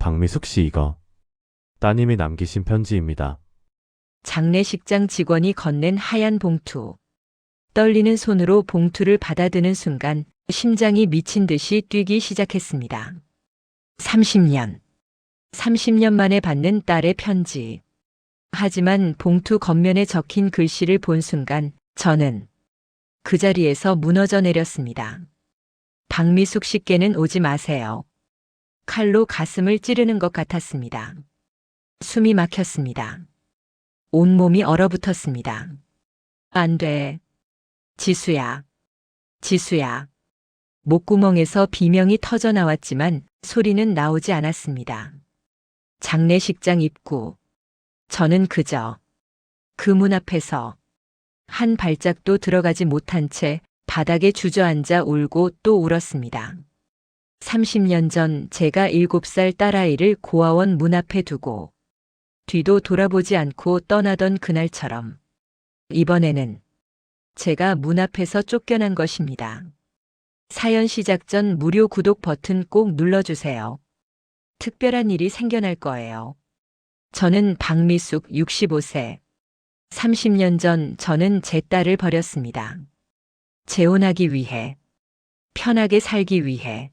박미숙 씨 이거 따님이 남기신 편지입니다. 장례식장 직원이 건넨 하얀 봉투. 떨리는 손으로 봉투를 받아드는 순간 심장이 미친 듯이 뛰기 시작했습니다. 30년. 30년 만에 받는 딸의 편지. 하지만 봉투 겉면에 적힌 글씨를 본 순간 저는 그 자리에서 무너져 내렸습니다. 박미숙 씨께는 오지 마세요. 칼로 가슴을 찌르는 것 같았습니다. 숨이 막혔습니다. 온몸이 얼어붙었습니다. 안 돼. 지수야. 지수야. 목구멍에서 비명이 터져 나왔지만 소리는 나오지 않았습니다. 장례식장 입구. 저는 그저 그 문 앞에서 한 발짝도 들어가지 못한 채 바닥에 주저앉아 울고 또 울었습니다. 30년 전 제가 7살 딸아이를 고아원 문 앞에 두고 뒤도 돌아보지 않고 떠나던 그날처럼 이번에는 제가 문 앞에서 쫓겨난 것입니다. 사연 시작 전 무료 구독 버튼 꼭 눌러주세요. 특별한 일이 생겨날 거예요. 저는 박미숙 65세. 30년 전 저는 제 딸을 버렸습니다. 재혼하기 위해, 편하게 살기 위해,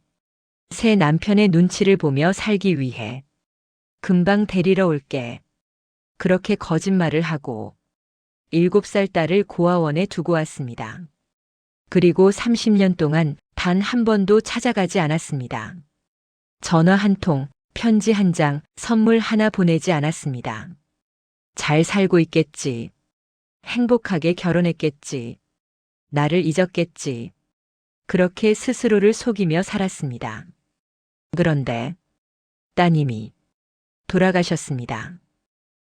새 남편의 눈치를 보며 살기 위해, 금방 데리러 올게. 그렇게 거짓말을 하고 7살 딸을 고아원에 두고 왔습니다. 그리고 30년 동안 단 한 번도 찾아가지 않았습니다. 전화 한 통, 편지 한 장, 선물 하나 보내지 않았습니다. 잘 살고 있겠지. 행복하게 결혼했겠지. 나를 잊었겠지. 그렇게 스스로를 속이며 살았습니다. 그런데 따님이 돌아가셨습니다.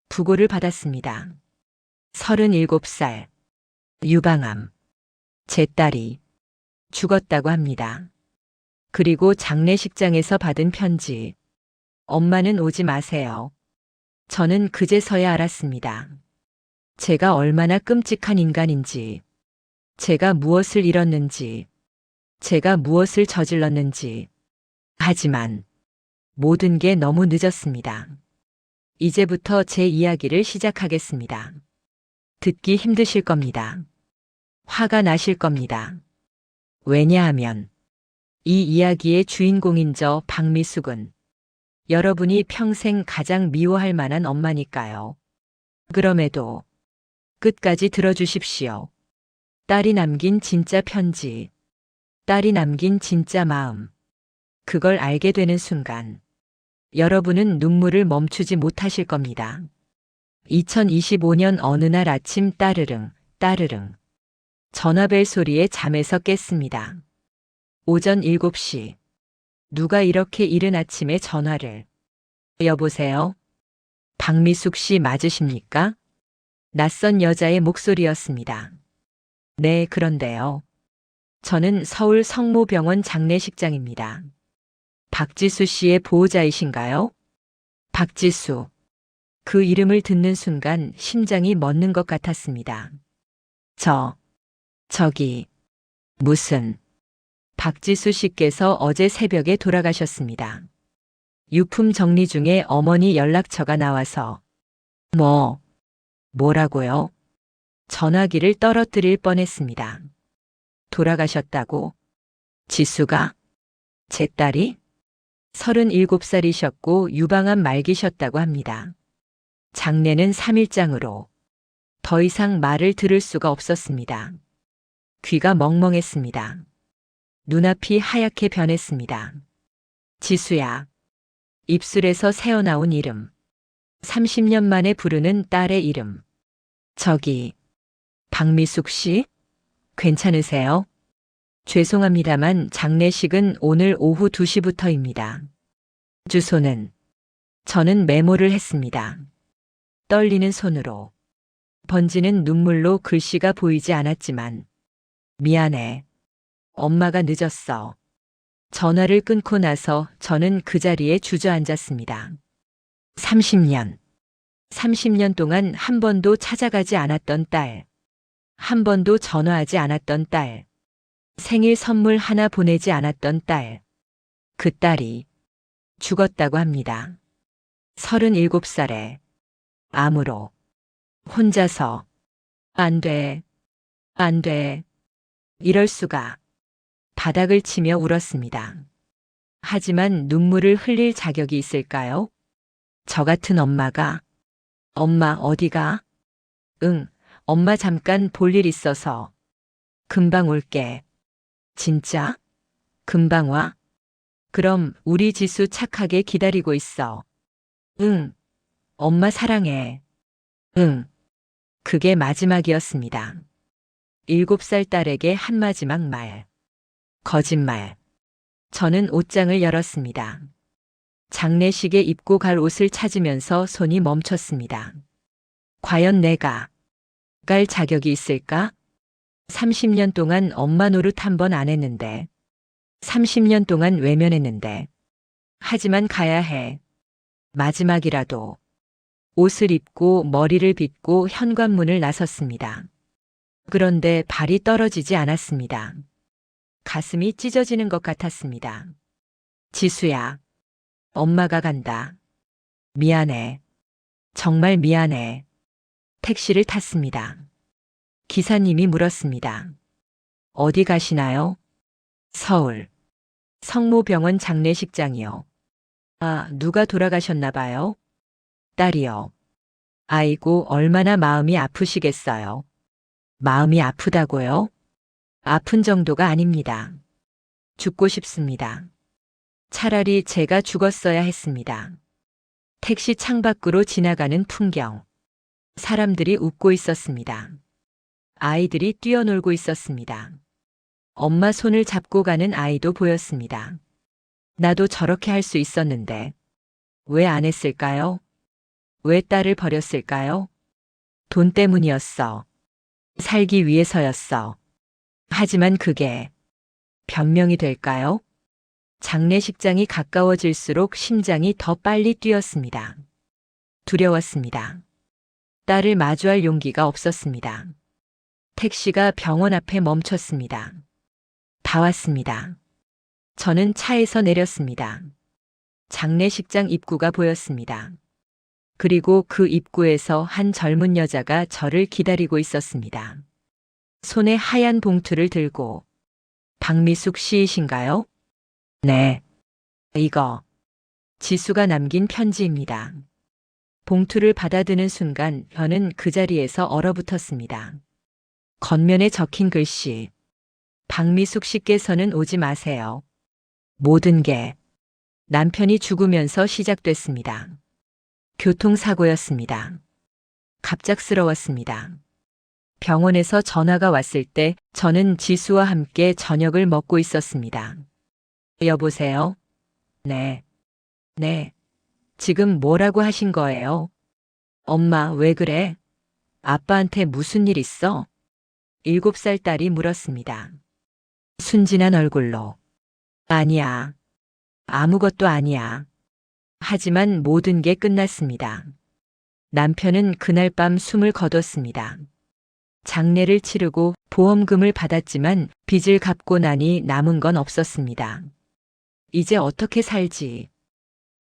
부고를 받았습니다. 37살. 유방암. 제 딸이 죽었다고 합니다. 그리고 장례식장에서 받은 편지. 엄마는 오지 마세요. 저는 그제서야 알았습니다. 제가 얼마나 끔찍한 인간인지, 제가 무엇을 잃었는지, 제가 무엇을 저질렀는지. 하지만 모든 게 너무 늦었습니다. 이제부터 제 이야기를 시작하겠습니다. 듣기 힘드실 겁니다. 화가 나실 겁니다. 왜냐하면 이 이야기의 주인공인 저 박미숙은 여러분이 평생 가장 미워할 만한 엄마니까요. 그럼에도 끝까지 들어주십시오. 딸이 남긴 진짜 편지. 딸이 남긴 진짜 마음. 그걸 알게 되는 순간 여러분은 눈물을 멈추지 못하실 겁니다. 2025년 어느 날 아침 따르릉, 따르릉. 전화벨 소리에 잠에서 깼습니다. 오전 7시. 누가 이렇게 이른 아침에 전화를. 여보세요? 박미숙 씨 맞으십니까? 낯선 여자의 목소리였습니다. 네, 그런데요. 저는 서울 성모병원 장례식장입니다. 박지수 씨의 보호자이신가요? 박지수. 그 이름을 듣는 순간 심장이 멎는 것 같았습니다. 저기, 무슨. 박지수 씨께서 어제 새벽에 돌아가셨습니다. 유품 정리 중에 어머니 연락처가 나와서. 뭐라고요? 전화기를 떨어뜨릴 뻔했습니다. 돌아가셨다고? 지수가? 제 딸이? 37살이셨고 유방암 말기셨다고 합니다. 장례는 3일장으로. 더 이상 말을 들을 수가 없었습니다. 귀가 멍멍했습니다. 눈앞이 하얗게 변했습니다. 지수야. 입술에서 새어나온 이름. 30년 만에 부르는 딸의 이름. 저기, 박미숙 씨? 괜찮으세요? 죄송합니다만 장례식은 오늘 오후 2시부터입니다. 주소는. 저는 메모를 했습니다. 떨리는 손으로. 번지는 눈물로 글씨가 보이지 않았지만. 미안해. 엄마가 늦었어. 전화를 끊고 나서 저는 그 자리에 주저앉았습니다. 30년 동안 한 번도 찾아가지 않았던 딸. 한 번도 전화하지 않았던 딸. 생일 선물 하나 보내지 않았던 딸. 그 딸이 죽었다고 합니다. 37살에 암으로 혼자서 안 돼, 안 돼. 이럴 수가. 바닥을 치며 울었습니다. 하지만 눈물을 흘릴 자격이 있을까요? 저 같은 엄마가. 엄마 어디가? 응, 엄마 잠깐 볼 일 있어서. 금방 올게. 진짜? 금방 와? 그럼 우리 지수 착하게 기다리고 있어. 응, 엄마 사랑해. 응. 그게 마지막이었습니다. 7살 딸에게 한 마지막 말. 거짓말. 저는 옷장을 열었습니다. 장례식에 입고 갈 옷을 찾으면서 손이 멈췄습니다. 과연 내가 갈 자격이 있을까? 30년 동안 엄마 노릇 한 번 안 했는데, 30년 동안 외면했는데, 하지만 가야 해. 마지막이라도. 옷을 입고 머리를 빗고 현관문을 나섰습니다. 그런데 발이 떨어지지 않았습니다. 가슴이 찢어지는 것 같았습니다. 지수야, 엄마가 간다. 미안해. 정말 미안해. 택시를 탔습니다. 기사님이 물었습니다. 어디 가시나요? 서울. 성모병원 장례식장이요. 아, 누가 돌아가셨나 봐요? 딸이요. 아이고, 얼마나 마음이 아프시겠어요. 마음이 아프다고요? 아픈 정도가 아닙니다. 죽고 싶습니다. 차라리 제가 죽었어야 했습니다. 택시 창밖으로 지나가는 풍경. 사람들이 웃고 있었습니다. 아이들이 뛰어놀고 있었습니다. 엄마 손을 잡고 가는 아이도 보였습니다. 나도 저렇게 할 수 있었는데 왜 안 했을까요? 왜 딸을 버렸을까요? 돈 때문이었어. 살기 위해서였어. 하지만 그게 변명이 될까요? 장례식장이 가까워질수록 심장이 더 빨리 뛰었습니다. 두려웠습니다. 딸을 마주할 용기가 없었습니다. 택시가 병원 앞에 멈췄습니다. 다 왔습니다. 저는 차에서 내렸습니다. 장례식장 입구가 보였습니다. 그리고 그 입구에서 한 젊은 여자가 저를 기다리고 있었습니다. 손에 하얀 봉투를 들고. 박미숙 씨이신가요? 네. 이거. 지수가 남긴 편지입니다. 봉투를 받아드는 순간 저는 그 자리에서 얼어붙었습니다. 겉면에 적힌 글씨. 박미숙 씨께서는 오지 마세요. 모든 게 남편이 죽으면서 시작됐습니다. 교통사고였습니다. 갑작스러웠습니다. 병원에서 전화가 왔을 때 저는 지수와 함께 저녁을 먹고 있었습니다. 여보세요? 네. 네. 지금 뭐라고 하신 거예요? 엄마, 왜 그래? 아빠한테 무슨 일 있어? 7살 딸이 물었습니다. 순진한 얼굴로. 아니야. 아무것도 아니야. 하지만 모든 게 끝났습니다. 남편은 그날 밤 숨을 거뒀습니다. 장례를 치르고 보험금을 받았지만 빚을 갚고 나니 남은 건 없었습니다. 이제 어떻게 살지?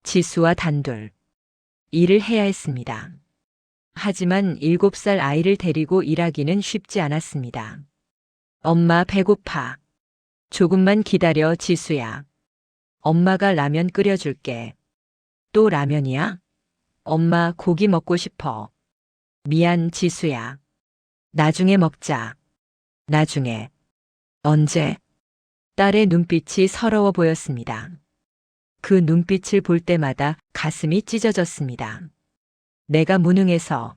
지수와 단둘. 일을 해야 했습니다. 하지만 7살 아이를 데리고 일하기는 쉽지 않았습니다. 엄마 배고파. 조금만 기다려, 지수야. 엄마가 라면 끓여줄게. 또 라면이야? 엄마 고기 먹고 싶어. 미안, 지수야. 나중에 먹자. 나중에. 언제? 딸의 눈빛이 서러워 보였습니다. 그 눈빛을 볼 때마다 가슴이 찢어졌습니다. 내가 무능해서,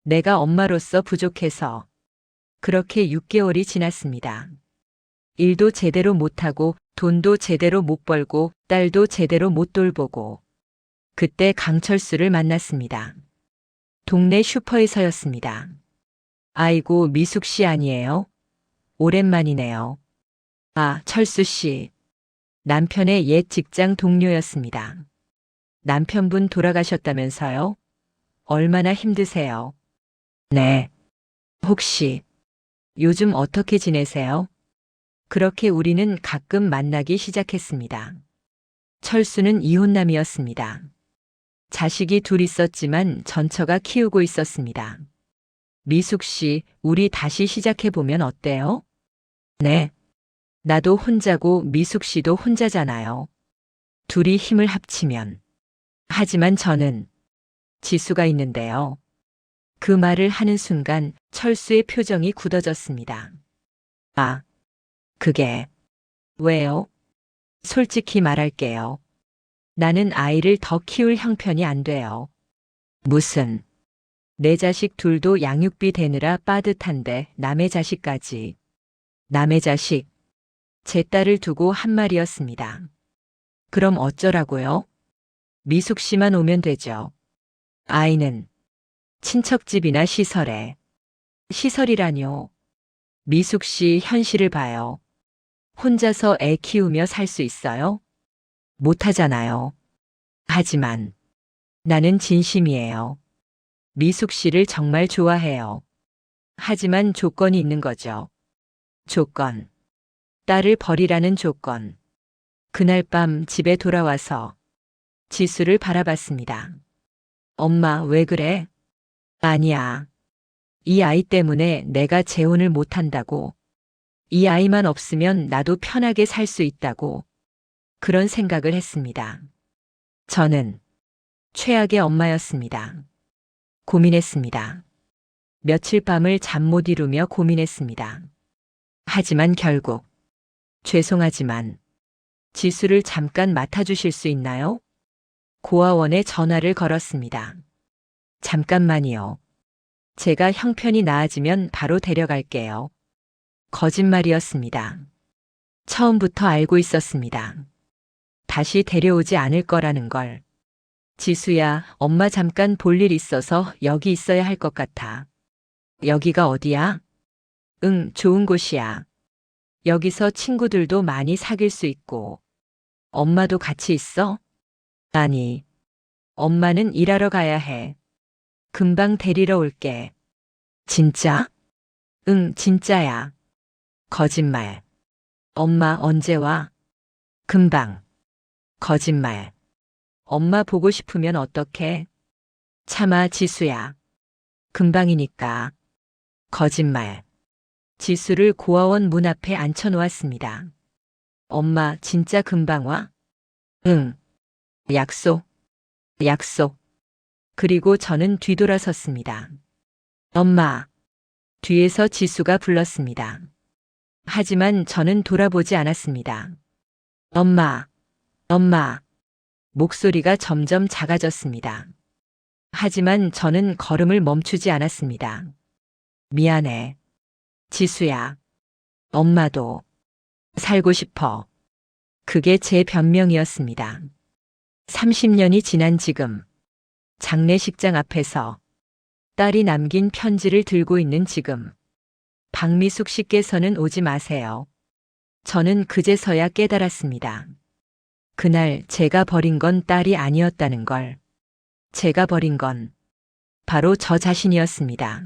내가 엄마로서 부족해서. 그렇게 6개월이 지났습니다. 일도 제대로 못하고 돈도 제대로 못 벌고 딸도 제대로 못 돌보고. 그때 강철수를 만났습니다. 동네 슈퍼에서였습니다. 아이고, 미숙 씨 아니에요? 오랜만이네요. 아, 철수 씨. 남편의 옛 직장 동료였습니다. 남편분 돌아가셨다면서요? 얼마나 힘드세요? 네. 혹시 요즘 어떻게 지내세요? 그렇게 우리는 가끔 만나기 시작했습니다. 철수는 이혼남이었습니다. 자식이 둘 있었지만 전처가 키우고 있었습니다. 미숙 씨, 우리 다시 시작해보면 어때요? 네. 나도 혼자고 미숙 씨도 혼자잖아요. 둘이 힘을 합치면. 하지만 저는 지수가 있는데요. 그 말을 하는 순간 철수의 표정이 굳어졌습니다. 아, 그게 왜요? 솔직히 말할게요. 나는 아이를 더 키울 형편이 안 돼요. 무슨, 내 자식 둘도 양육비 대느라 빠듯한데 남의 자식까지. 남의 자식. 제 딸을 두고 한 말이었습니다. 그럼 어쩌라고요? 미숙 씨만 오면 되죠. 아이는 친척집이나 시설에. 시설이라뇨. 미숙 씨 현실을 봐요. 혼자서 애 키우며 살 수 있어요? 못하잖아요. 하지만 나는 진심이에요. 미숙 씨를 정말 좋아해요. 하지만 조건이 있는 거죠. 조건. 딸을 버리라는 조건. 그날 밤 집에 돌아와서 지수를 바라봤습니다. 엄마, 왜 그래? 아니야. 이 아이 때문에 내가 재혼을 못한다고. 이 아이만 없으면 나도 편하게 살 수 있다고. 그런 생각을 했습니다. 저는 최악의 엄마였습니다. 고민했습니다. 며칠 밤을 잠 못 이루며 고민했습니다. 하지만 결국 죄송하지만 지수를 잠깐 맡아주실 수 있나요? 고아원에 전화를 걸었습니다. 잠깐만요. 제가 형편이 나아지면 바로 데려갈게요. 거짓말이었습니다. 처음부터 알고 있었습니다. 다시 데려오지 않을 거라는 걸. 지수야, 엄마 잠깐 볼 일 있어서 여기 있어야 할 것 같아. 여기가 어디야? 응, 좋은 곳이야. 여기서 친구들도 많이 사귈 수 있고. 엄마도 같이 있어? 아니, 엄마는 일하러 가야 해. 금방 데리러 올게. 진짜? 응, 진짜야. 거짓말. 엄마 언제 와? 금방. 거짓말. 엄마 보고 싶으면 어떡해? 참아, 지수야. 금방이니까. 거짓말. 지수를 고아원 문 앞에 앉혀놓았습니다. 엄마, 진짜 금방 와? 응. 약속. 약속. 그리고 저는 뒤돌아섰습니다. 엄마. 뒤에서 지수가 불렀습니다. 하지만 저는 돌아보지 않았습니다. 엄마. 엄마. 목소리가 점점 작아졌습니다. 하지만 저는 걸음을 멈추지 않았습니다. 미안해. 지수야. 엄마도 살고 싶어. 그게 제 변명이었습니다. 30년이 지난 지금, 장례식장 앞에서 딸이 남긴 편지를 들고 있는 지금, 박미숙 씨께서는 오지 마세요. 저는 그제서야 깨달았습니다. 그날 제가 버린 건 딸이 아니었다는 걸. 제가 버린 건 바로 저 자신이었습니다.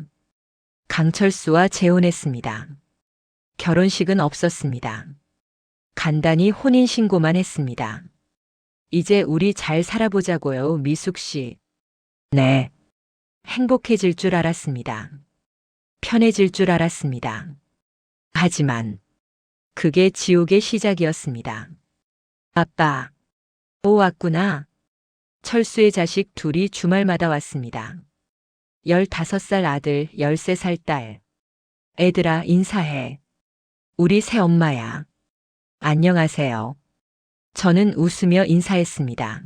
강철수와 재혼했습니다. 결혼식은 없었습니다. 간단히 혼인신고만 했습니다. 이제 우리 잘 살아보자고요, 미숙 씨. 네. 행복해질 줄 알았습니다. 편해질 줄 알았습니다. 하지만 그게 지옥의 시작이었습니다. 아빠. 오, 왔구나. 철수의 자식 둘이 주말마다 왔습니다. 15살 아들, 13살 딸. 애들아, 인사해. 우리 새엄마야. 안녕하세요. 저는 웃으며 인사했습니다.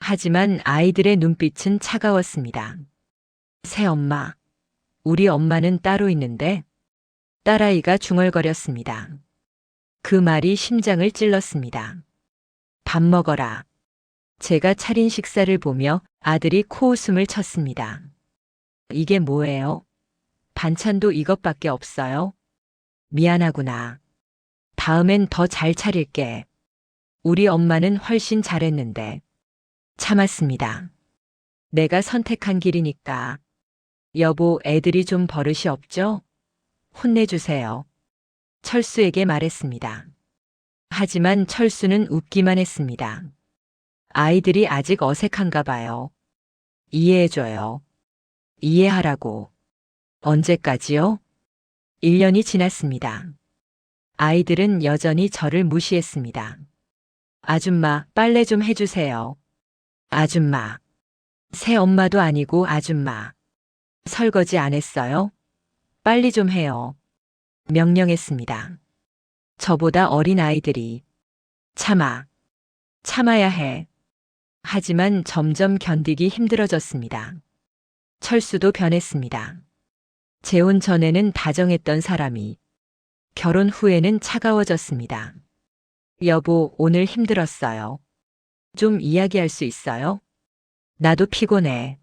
하지만 아이들의 눈빛은 차가웠습니다. 새엄마. 우리 엄마는 따로 있는데? 딸아이가 중얼거렸습니다. 그 말이 심장을 찔렀습니다. 밥 먹어라. 제가 차린 식사를 보며 아들이 코웃음을 쳤습니다. 이게 뭐예요? 반찬도 이것밖에 없어요? 미안하구나. 다음엔 더 잘 차릴게. 우리 엄마는 훨씬 잘했는데. 참았습니다. 내가 선택한 길이니까. 여보, 애들이 좀 버릇이 없죠? 혼내주세요. 철수에게 말했습니다. 하지만 철수는 웃기만 했습니다. 아이들이 아직 어색한가 봐요. 이해해줘요. 이해하라고. 언제까지요? 1년이 지났습니다. 아이들은 여전히 저를 무시했습니다. 아줌마, 빨래 좀 해주세요. 아줌마. 새 엄마도 아니고 아줌마. 설거지 안 했어요? 빨리 좀 해요. 명령했습니다. 저보다 어린 아이들이 참아. 참아야 해. 하지만 점점 견디기 힘들어졌습니다. 철수도 변했습니다. 재혼 전에는 다정했던 사람이 결혼 후에는 차가워졌습니다. 여보, 오늘 힘들었어요. 좀 이야기할 수 있어요? 나도 피곤해.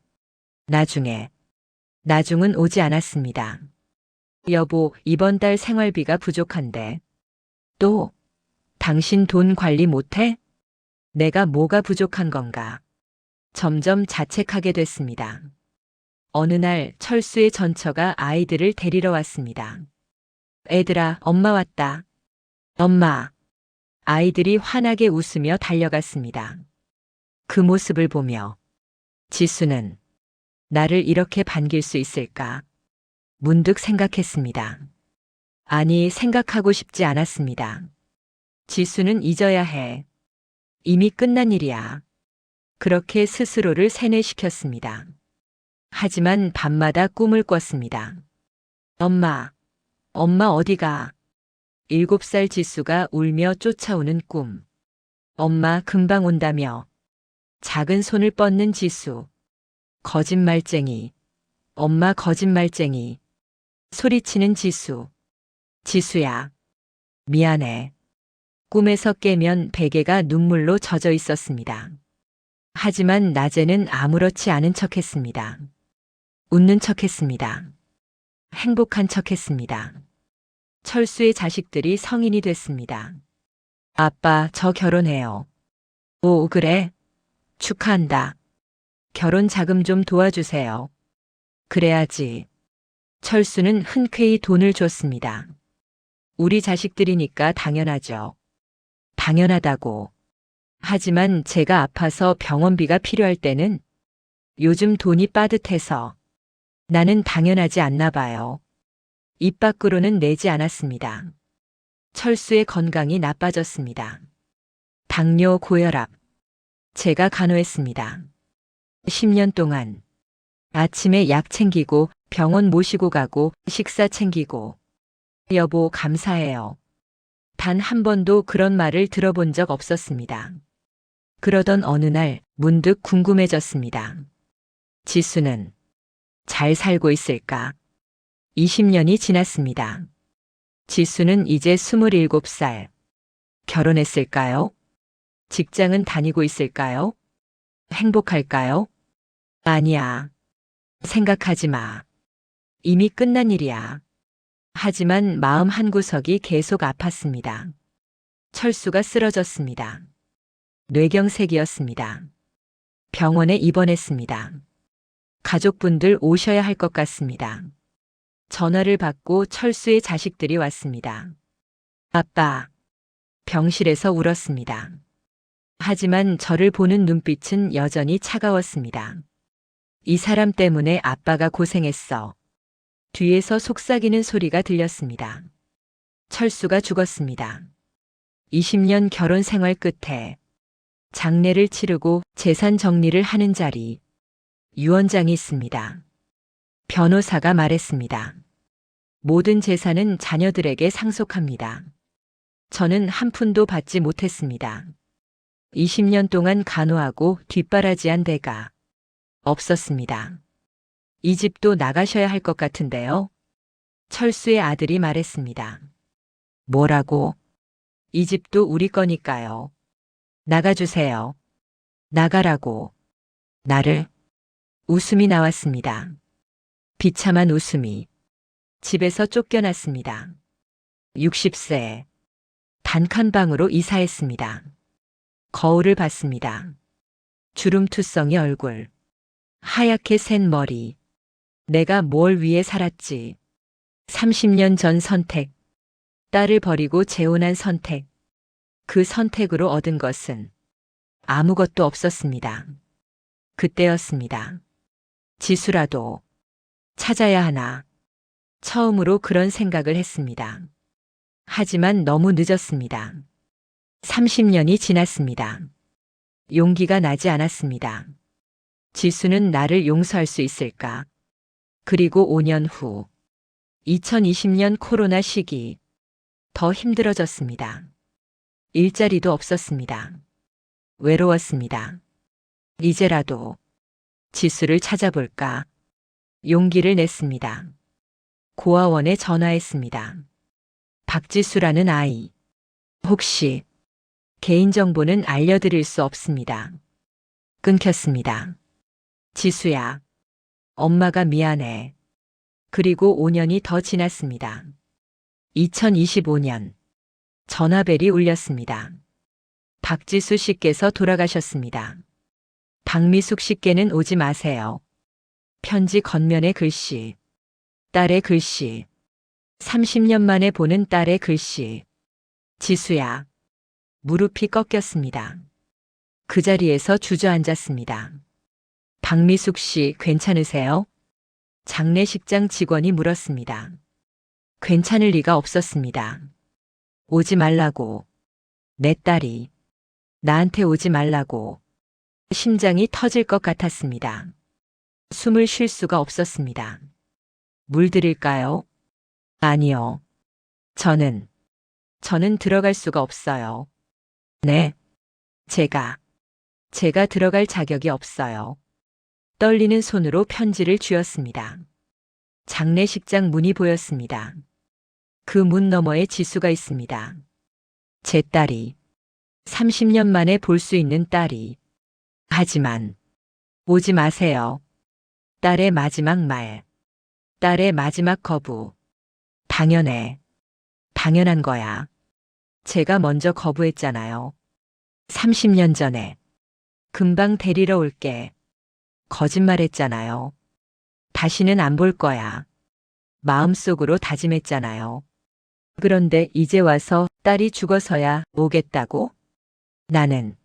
나중은 오지 않았습니다. 여보, 이번 달 생활비가 부족한데. 또, 당신 돈 관리 못해? 내가 뭐가 부족한 건가? 점점 자책하게 됐습니다. 어느 날 철수의 전처가 아이들을 데리러 왔습니다. 애들아, 엄마 왔다. 엄마. 아이들이 환하게 웃으며 달려갔습니다. 그 모습을 보며 지수는 나를 이렇게 반길 수 있을까? 문득 생각했습니다. 아니, 생각하고 싶지 않았습니다. 지수는 잊어야 해. 이미 끝난 일이야. 그렇게 스스로를 세뇌시켰습니다. 하지만 밤마다 꿈을 꿨습니다. 엄마 어디가? 7살 지수가 울며 쫓아오는 꿈. 엄마 금방 온다며. 작은 손을 뻗는 지수. 거짓말쟁이. 엄마 거짓말쟁이. 소리치는 지수. 지수야. 미안해. 꿈에서 깨면 베개가 눈물로 젖어 있었습니다. 하지만 낮에는 아무렇지 않은 척했습니다. 웃는 척했습니다. 행복한 척했습니다. 철수의 자식들이 성인이 됐습니다. 아빠, 저 결혼해요. 오, 그래? 축하한다. 결혼 자금 좀 도와주세요. 그래야지. 철수는 흔쾌히 돈을 줬습니다. 우리 자식들이니까 당연하죠. 당연하다고. 하지만 제가 아파서 병원비가 필요할 때는 요즘 돈이 빠듯해서 나는 당연하지 않나 봐요. 입 밖으로는 내지 않았습니다. 철수의 건강이 나빠졌습니다. 당뇨, 고혈압. 제가 간호했습니다. 10년 동안 아침에 약 챙기고 병원 모시고 가고 식사 챙기고. 여보, 감사해요. 단 한 번도 그런 말을 들어본 적 없었습니다. 그러던 어느 날 문득 궁금해졌습니다. 지수는 잘 살고 있을까? 20년이 지났습니다. 지수는 이제 27살. 결혼했을까요? 직장은 다니고 있을까요? 행복할까요? 아니야. 생각하지 마. 이미 끝난 일이야. 하지만 마음 한구석이 계속 아팠습니다. 철수가 쓰러졌습니다. 뇌경색이었습니다. 병원에 입원했습니다. 가족분들 오셔야 할 것 같습니다. 전화를 받고 철수의 자식들이 왔습니다. 아빠. 병실에서 울었습니다. 하지만 저를 보는 눈빛은 여전히 차가웠습니다. 이 사람 때문에 아빠가 고생했어. 뒤에서 속삭이는 소리가 들렸습니다. 철수가 죽었습니다. 20년 결혼 생활 끝에 장례를 치르고 재산 정리를 하는 자리. 유언장이 있습니다. 변호사가 말했습니다. 모든 재산은 자녀들에게 상속합니다. 저는 한 푼도 받지 못했습니다. 20년 동안 간호하고 뒷바라지한 데가 없었습니다. 이 집도 나가셔야 할 것 같은데요. 철수의 아들이 말했습니다. 뭐라고? 이 집도 우리 거니까요. 나가주세요. 나가라고. 나를. 웃음이 나왔습니다. 비참한 웃음이. 집에서 쫓겨났습니다. 60세. 단칸방으로 이사했습니다. 거울을 봤습니다. 주름투성이 얼굴. 하얗게 센 머리. 내가 뭘 위해 살았지. 30년 전 선택. 딸을 버리고 재혼한 선택. 그 선택으로 얻은 것은 아무것도 없었습니다. 그때였습니다. 지수라도 찾아야 하나. 처음으로 그런 생각을 했습니다. 하지만 너무 늦었습니다. 30년이 지났습니다. 용기가 나지 않았습니다. 지수는 나를 용서할 수 있을까? 그리고 5년 후, 2020년 코로나 시기, 더 힘들어졌습니다. 일자리도 없었습니다. 외로웠습니다. 이제라도 지수를 찾아볼까? 용기를 냈습니다. 고아원에 전화했습니다. 박지수라는 아이. 혹시 개인정보는 알려드릴 수 없습니다. 끊겼습니다. 지수야, 엄마가 미안해. 그리고 5년이 더 지났습니다. 2025년, 전화벨이 울렸습니다. 박지수 씨께서 돌아가셨습니다. 박미숙 씨께는 오지 마세요. 편지 겉면의 글씨, 딸의 글씨, 30년 만에 보는 딸의 글씨. 지수야, 무릎이 꺾였습니다. 그 자리에서 주저앉았습니다. 박미숙 씨 괜찮으세요? 장례식장 직원이 물었습니다. 괜찮을 리가 없었습니다. 오지 말라고. 내 딸이 나한테 오지 말라고. 심장이 터질 것 같았습니다. 숨을 쉴 수가 없었습니다. 물 드릴까요? 아니요. 저는 들어갈 수가 없어요. 네. 제가 들어갈 자격이 없어요. 떨리는 손으로 편지를 쥐었습니다. 장례식장 문이 보였습니다. 그 문 너머에 지수가 있습니다. 제 딸이, 30년 만에 볼 수 있는 딸이. 하지만 오지 마세요. 딸의 마지막 말, 딸의 마지막 거부. 당연해. 당연한 거야. 제가 먼저 거부했잖아요. 30년 전에. 금방 데리러 올게. 거짓말했잖아요. 다시는 안 볼 거야. 마음속으로 다짐했잖아요. 그런데 이제 와서 딸이 죽어서야 오겠다고? 나는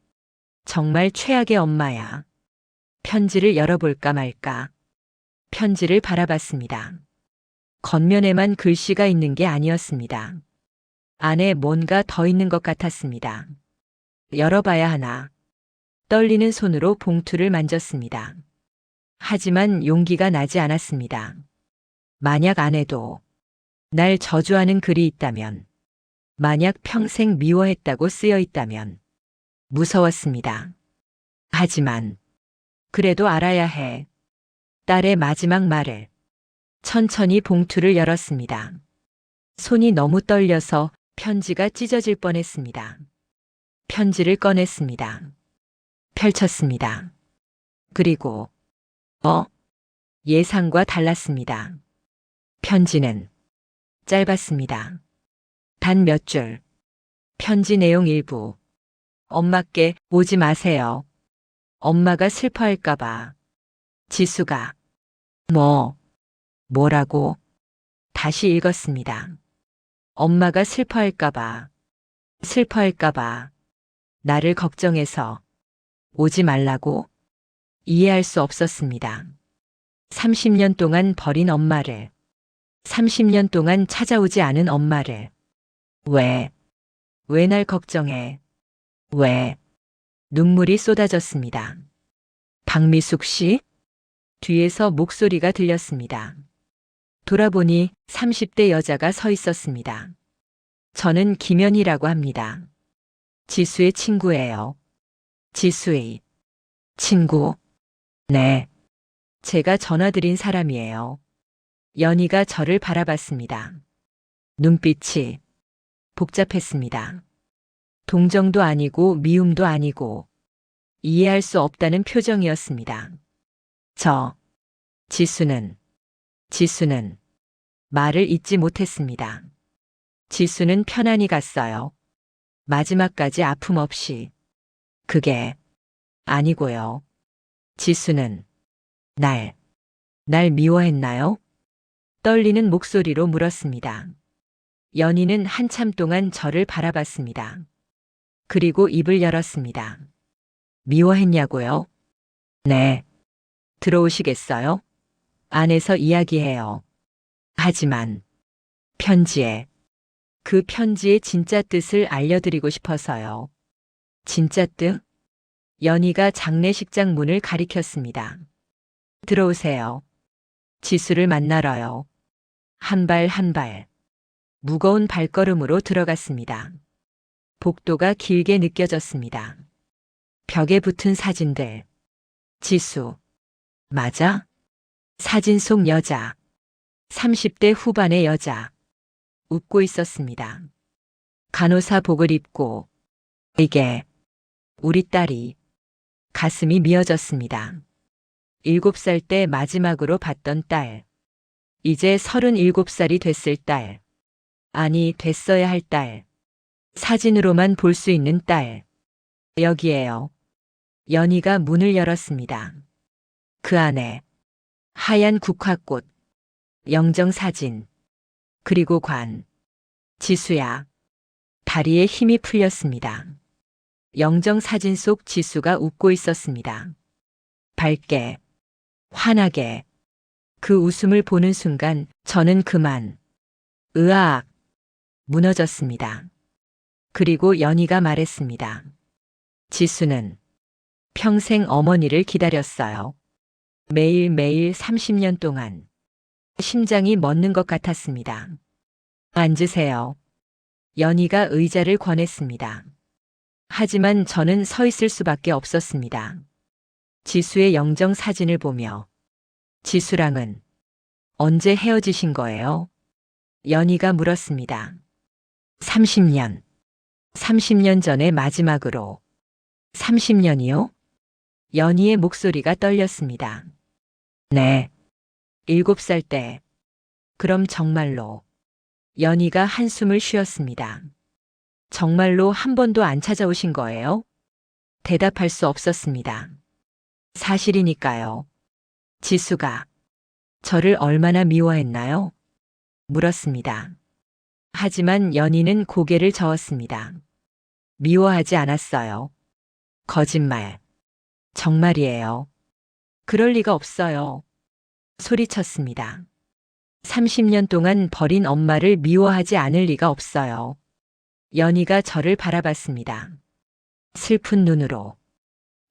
정말 최악의 엄마야. 편지를 열어볼까 말까. 편지를 바라봤습니다. 겉면에만 글씨가 있는 게 아니었습니다. 안에 뭔가 더 있는 것 같았습니다. 열어봐야 하나. 떨리는 손으로 봉투를 만졌습니다. 하지만 용기가 나지 않았습니다. 만약 안에도 날 저주하는 글이 있다면, 만약 평생 미워했다고 쓰여 있다면 무서웠습니다. 하지만 그래도 알아야 해. 딸의 마지막 말을. 천천히 봉투를 열었습니다. 손이 너무 떨려서 편지가 찢어질 뻔했습니다. 편지를 꺼냈습니다. 펼쳤습니다. 그리고 예상과 달랐습니다. 편지는 짧았습니다. 단 몇 줄. 편지 내용 일부. 엄마께 오지 마세요. 엄마가 슬퍼할까봐. 지수가. 뭐라고? 다시 읽었습니다. 엄마가 슬퍼할까봐. 나를 걱정해서 오지 말라고? 이해할 수 없었습니다. 30년 동안 버린 엄마를, 30년 동안 찾아오지 않은 엄마를. 왜 날 걱정해? 왜? 눈물이 쏟아졌습니다. 박미숙 씨? 뒤에서 목소리가 들렸습니다. 돌아보니 30대 여자가 서 있었습니다. 저는 김연희라고 합니다. 지수의 친구예요. 지수의 친구? 네. 제가 전화드린 사람이에요. 연희가 저를 바라봤습니다. 눈빛이 복잡했습니다. 동정도 아니고 미움도 아니고 이해할 수 없다는 표정이었습니다. 지수는 말을 잇지 못했습니다. 지수는 편안히 갔어요. 마지막까지 아픔 없이. 그게 아니고요. 지수는 날 미워했나요? 떨리는 목소리로 물었습니다. 연희는 한참 동안 저를 바라봤습니다. 그리고 입을 열었습니다. 미워했냐고요? 네. 들어오시겠어요? 안에서 이야기해요. 하지만 그 편지의 진짜 뜻을 알려드리고 싶어서요. 진짜 뜻? 연희가 장례식장 문을 가리켰습니다. 들어오세요. 지수를 만나러요. 한 발 한 발. 무거운 발걸음으로 들어갔습니다. 복도가 길게 느껴졌습니다. 벽에 붙은 사진들. 지수. 맞아? 사진 속 여자. 30대 후반의 여자. 웃고 있었습니다. 간호사복을 입고. 이게 우리 딸이. 가슴이 미어졌습니다. 7살 때 마지막으로 봤던 딸. 이제 37살이 됐을 딸. 아니, 됐어야 할 딸. 사진으로만 볼 수 있는 딸. 여기에요. 연희가 문을 열었습니다. 그 안에 하얀 국화꽃, 영정사진, 그리고 관. 지수야. 다리에 힘이 풀렸습니다. 영정사진 속 지수가 웃고 있었습니다. 밝게, 환하게. 그 웃음을 보는 순간 저는 그만, 으악, 무너졌습니다. 그리고 연희가 말했습니다. 지수는 평생 어머니를 기다렸어요. 매일매일 30년 동안. 심장이 멎는 것 같았습니다. 앉으세요. 연희가 의자를 권했습니다. 하지만 저는 서 있을 수밖에 없었습니다. 지수의 영정 사진을 보며 지수랑은 언제 헤어지신 거예요? 연희가 물었습니다. 30년. 30년 전에 마지막으로. 30년이요? 연희의 목소리가 떨렸습니다. 네. 7살 때. 그럼 정말로. 연희가 한숨을 쉬었습니다. 정말로 한 번도 안 찾아오신 거예요? 대답할 수 없었습니다. 사실이니까요. 지수가 저를 얼마나 미워했나요? 물었습니다. 하지만 연희는 고개를 저었습니다. 미워하지 않았어요. 거짓말. 정말이에요. 그럴 리가 없어요. 소리쳤습니다. 30년 동안 버린 엄마를 미워하지 않을 리가 없어요. 연희가 저를 바라봤습니다. 슬픈 눈으로.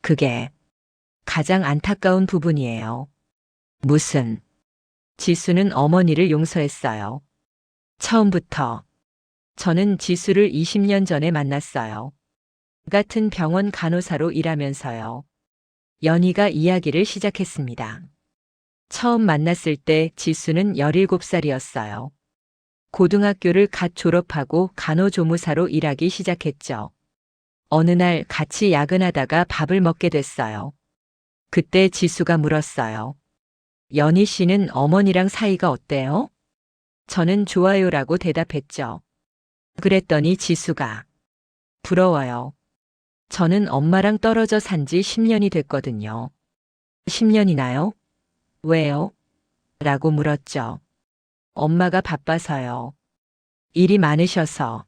그게 가장 안타까운 부분이에요. 무슨? 지수는 어머니를 용서했어요. 처음부터. 저는 지수를 20년 전에 만났어요. 같은 병원 간호사로 일하면서요. 연희가 이야기를 시작했습니다. 처음 만났을 때 지수는 17살이었어요. 고등학교를 갓 졸업하고 간호조무사로 일하기 시작했죠. 어느 날 같이 야근하다가 밥을 먹게 됐어요. 그때 지수가 물었어요. 연희 씨는 어머니랑 사이가 어때요? 저는 좋아요라고 대답했죠. 그랬더니 지수가 부러워요. 저는 엄마랑 떨어져 산지 10년이 됐거든요. 10년이나요? 왜요? 라고 물었죠. 엄마가 바빠서요. 일이 많으셔서.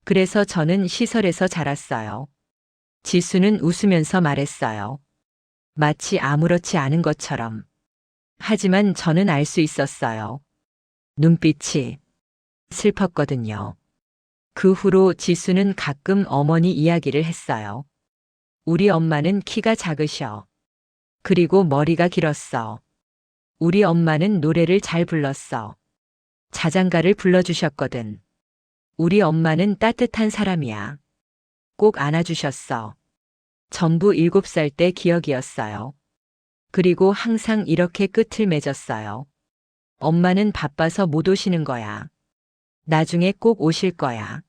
그래서 저는 시설에서 자랐어요. 지수는 웃으면서 말했어요. 마치 아무렇지 않은 것처럼. 하지만 저는 알 수 있었어요. 눈빛이 슬펐거든요. 그 후로 지수는 가끔 어머니 이야기를 했어요. 우리 엄마는 키가 작으셔. 그리고 머리가 길었어. 우리 엄마는 노래를 잘 불렀어. 자장가를 불러주셨거든. 우리 엄마는 따뜻한 사람이야. 꼭 안아주셨어. 전부 7살 때 기억이었어요. 그리고 항상 이렇게 끝을 맺었어요. 엄마는 바빠서 못 오시는 거야. 나중에 꼭 오실 거야.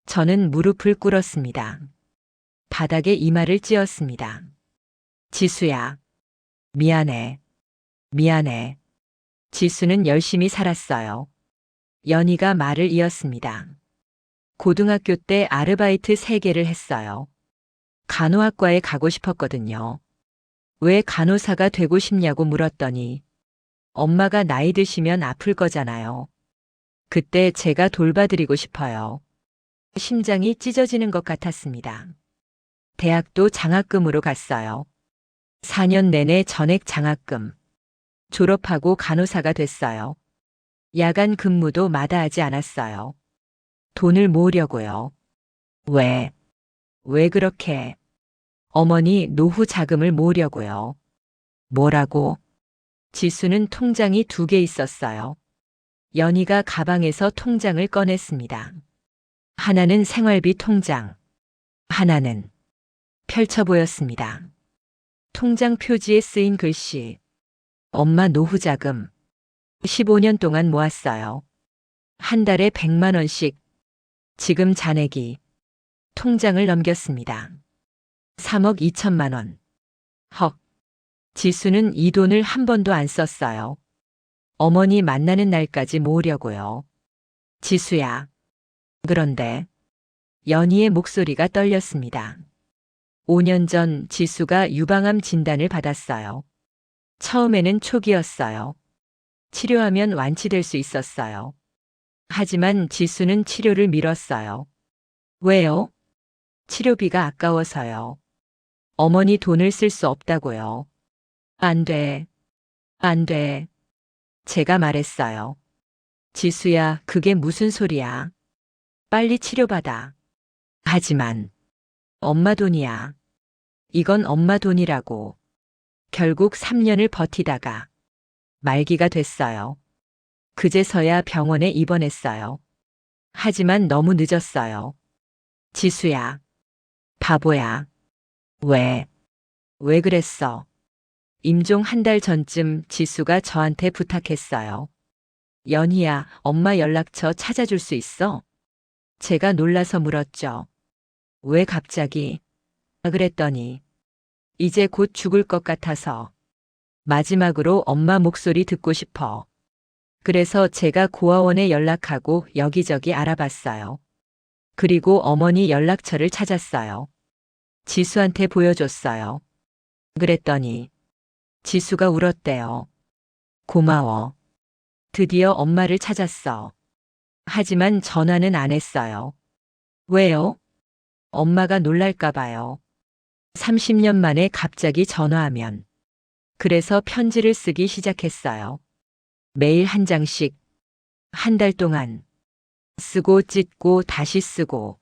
저는 무릎을 꿇었습니다. 바닥에 이마를 찧었습니다. 지수야. 미안해. 미안해. 지수는 열심히 살았어요. 연희가 말을 이었습니다. 고등학교 때 아르바이트 3개를 했어요. 간호학과에 가고 싶었거든요. 왜 간호사가 되고 싶냐고 물었더니 엄마가 나이 드시면 아플 거잖아요. 그때 제가 돌봐드리고 싶어요. 심장이 찢어지는 것 같았습니다. 대학도 장학금으로 갔어요. 4년 내내 전액 장학금. 졸업하고 간호사가 됐어요. 야간 근무도 마다하지 않았어요. 돈을 모으려고요. 왜 그렇게? 어머니 노후 자금을 모으려고요. 뭐라고? 지수는 통장이 2개 있었어요. 연희가 가방에서 통장을 꺼냈습니다. 하나는 생활비 통장, 하나는 펼쳐 보였습니다. 통장 표지에 쓰인 글씨. 엄마 노후 자금. 15년 동안 모았어요. 한 달에 100만 원씩. 지금 잔액이. 통장을 넘겼습니다. 3억 2천만 원. 헉. 지수는 이 돈을 한 번도 안 썼어요. 어머니 만나는 날까지 모으려고요. 지수야. 그런데 연희의 목소리가 떨렸습니다. 5년 전 지수가 유방암 진단을 받았어요. 처음에는 초기였어요. 치료하면 완치될 수 있었어요. 하지만 지수는 치료를 미뤘어요. 왜요? 치료비가 아까워서요. 어머니 돈을 쓸 수 없다고요. 안 돼. 안 돼. 제가 말했어요. 지수야, 그게 무슨 소리야. 빨리 치료받아. 하지만 엄마 돈이야. 이건 엄마 돈이라고. 결국 3년을 버티다가 말기가 됐어요. 그제서야 병원에 입원했어요. 하지만 너무 늦었어요. 지수야. 바보야. 왜 그랬어? 임종 한 달 전쯤 지수가 저한테 부탁했어요. 연희야, 엄마 연락처 찾아줄 수 있어? 제가 놀라서 물었죠. 왜 갑자기? 그랬더니 이제 곧 죽을 것 같아서 마지막으로 엄마 목소리 듣고 싶어. 그래서 제가 고아원에 연락하고 여기저기 알아봤어요. 그리고 어머니 연락처를 찾았어요. 지수한테 보여줬어요. 그랬더니 지수가 울었대요. 고마워. 드디어 엄마를 찾았어. 하지만 전화는 안 했어요. 왜요? 엄마가 놀랄까 봐요. 30년 만에 갑자기 전화하면. 그래서 편지를 쓰기 시작했어요. 매일 한 장씩. 한 달 동안. 쓰고 찢고 다시 쓰고.